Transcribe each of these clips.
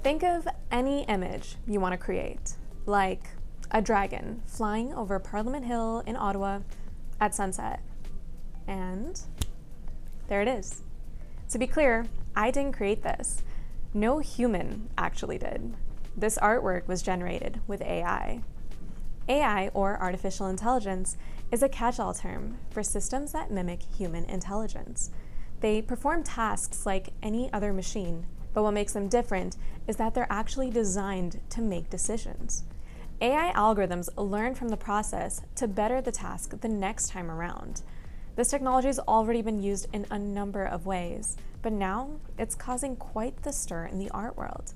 Think of any image you want to create, like a dragon flying over Parliament Hill in Ottawa at sunset. And there it is. To be clear, I didn't create this. No human actually did. This artwork was generated with AI. AI, or artificial intelligence, is a catch-all term for systems that mimic human intelligence. They perform tasks like any other machine, but what makes them different is that they're actually designed to make decisions. AI algorithms learn from the process to better the task the next time around. This technology has already been used in a number of ways, but now it's causing quite the stir in the art world.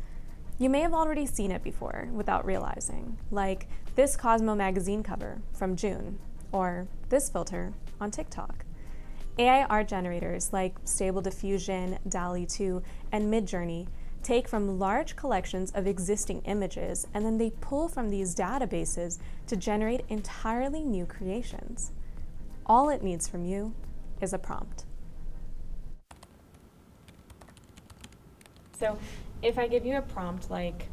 You may have already seen it before without realizing, like this Cosmo magazine cover from June, or this filter on TikTok. AI art generators like Stable Diffusion, DALL-E 2, and Midjourney take from large collections of existing images, and then they pull from these databases to generate entirely new creations. All it needs from you is a prompt. So if I give you a prompt like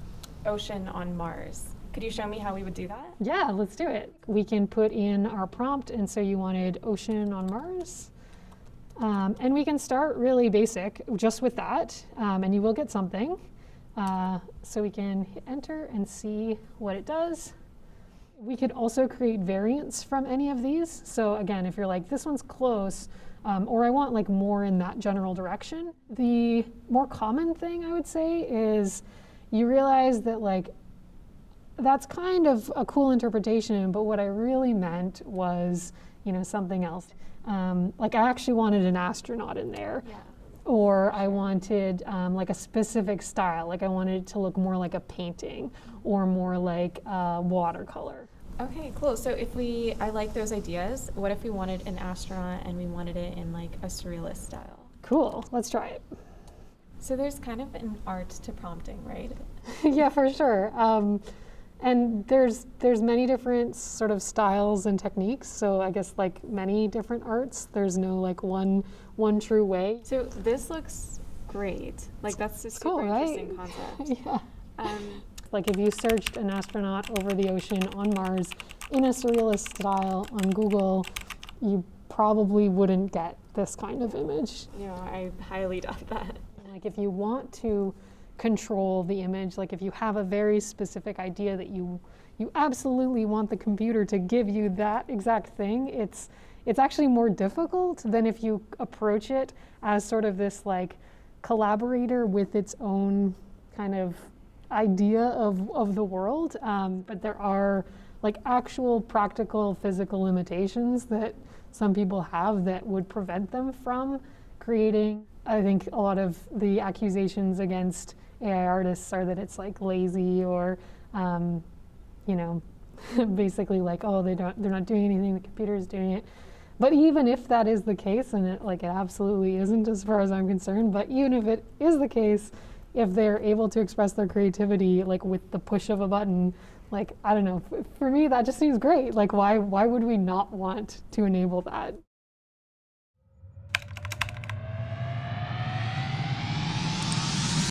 ocean on Mars, could you show me how we would do that? Yeah, let's do it. We can put in our prompt, and so you wanted ocean on Mars. And we can start really basic just with that, and you will get something. So we can hit enter and see what it does. We could also create variants from any of these. So again, if you're like, this one's close, or I want like more in that general direction. The more common thing I would say is you realize that like, that's kind of a cool interpretation, but what I really meant was, you know, something else. Like I actually wanted an astronaut in there. Yeah. Or I wanted like a specific style, like I wanted it to look more like a painting or more like watercolor. Okay, cool. So if I like those ideas, what if we wanted an astronaut and we wanted it in like a surrealist style? Cool, let's try it. So there's kind of an art to prompting, right? Yeah, for sure. And there's many different sort of styles and techniques. So I guess like many different arts, there's no like one true way. So this looks great. Like that's a super cool, right? interesting concept. Yeah. Like if you searched an astronaut over the ocean on Mars in a surrealist style on Google, you probably wouldn't get this kind of image. Yeah, I highly doubt that. Like if you want to control the image, like if you have a very specific idea that you absolutely want the computer to give you that exact thing, it's actually more difficult than if you approach it as sort of this like collaborator with its own kind of idea of the world. But there are like actual practical physical limitations that some people have that would prevent them from creating. I think a lot of the accusations against AI artists are that it's like lazy or, you know, basically like, oh, they're not doing anything, the computer is doing it. But even if that is the case, and it absolutely isn't as far as I'm concerned, but even if it is the case, if they're able to express their creativity like with the push of a button, like, I don't know, for me that just seems great. Like why would we not want to enable that?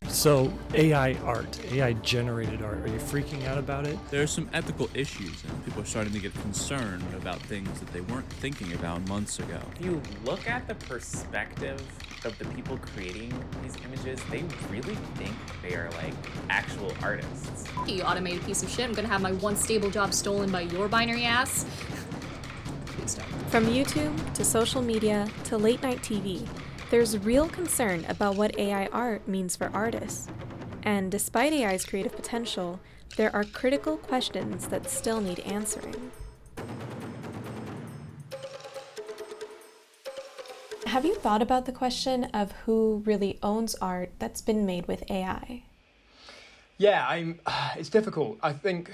So AI art, AI generated art, are you freaking out about it? There are some ethical issues, and people are starting to get concerned about things that they weren't thinking about months ago. If you look at the perspective of the people creating these images, they really think they are like actual artists. You automated piece of shit, I'm gonna have my one stable job stolen by your binary ass. Please don't. From YouTube to social media to late night TV, there's real concern about what AI art means for artists. And despite AI's creative potential, there are critical questions that still need answering. Have you thought about the question of who really owns art that's been made with AI? Yeah, it's difficult. I think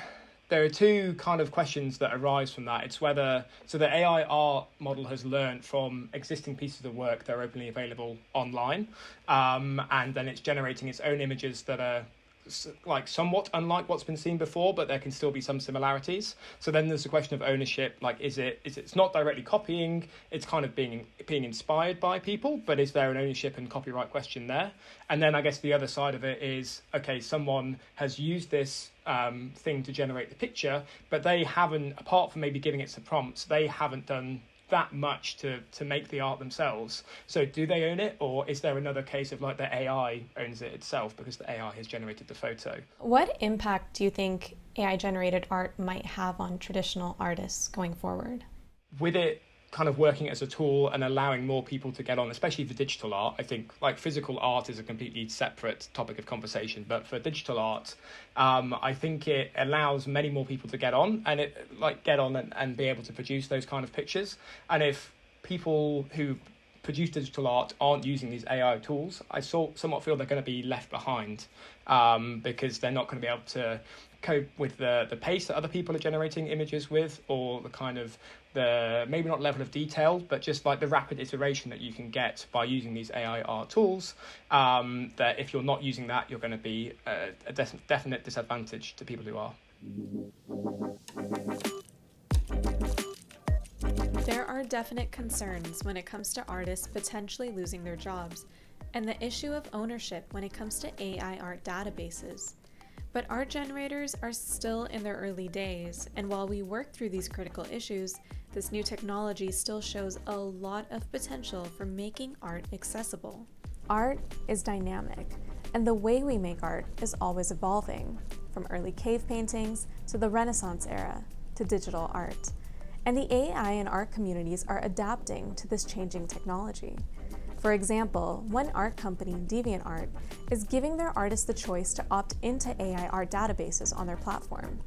there are two kind of questions that arise from that. It's whether, so the AI art model has learned from existing pieces of work that are openly available online, and then it's generating its own images that are like somewhat unlike what's been seen before, but there can still be some similarities. So then there's the question of ownership. Like, it's not directly copying, it's kind of being inspired by people, but is there an ownership and copyright question there? And then I guess the other side of it is, okay, someone has used this thing to generate the picture, but they haven't, apart from maybe giving it some prompts, they haven't done that much to make the art themselves. So do they own it, or is there another case of like the AI owns it itself because the AI has generated the photo? What impact do you think AI generated art might have on traditional artists going forward? With it kind of working as a tool and allowing more people to get on, especially for digital art, I think like physical art is a completely separate topic of conversation, but for digital art, I think it allows many more people to get on and and be able to produce those kind of pictures. And if people who produce digital art aren't using these AI tools, I somewhat feel they're going to be left behind because they're not going to be able to cope with the pace that other people are generating images with, or the kind of the maybe not level of detail, but just like the rapid iteration that you can get by using these AI art tools. That if you're not using that, you're going to be a definite disadvantage to people who are. There are definite concerns when it comes to artists potentially losing their jobs, and the issue of ownership when it comes to AI art databases. But art generators are still in their early days, and while we work through these critical issues, this new technology still shows a lot of potential for making art accessible. Art is dynamic, and the way we make art is always evolving, from early cave paintings to the Renaissance era to digital art. And the AI and art communities are adapting to this changing technology. For example, one art company, DeviantArt, is giving their artists the choice to opt into AI art databases on their platform.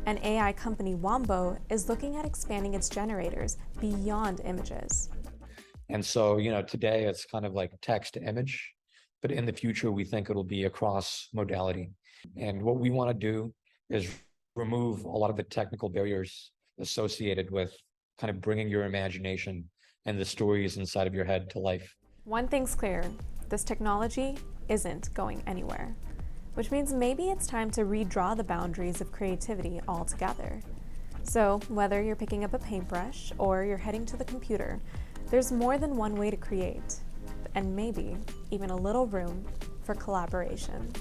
An AI company, Wombo, is looking at expanding its generators beyond images. And so, today it's kind of like text to image, but in the future, we think it'll be across modality. And what we want to do is remove a lot of the technical barriers associated with kind of bringing your imagination and the stories inside of your head to life. One thing's clear, this technology isn't going anywhere, which means maybe it's time to redraw the boundaries of creativity altogether. So whether you're picking up a paintbrush or you're heading to the computer, there's more than one way to create, and maybe even a little room for collaboration.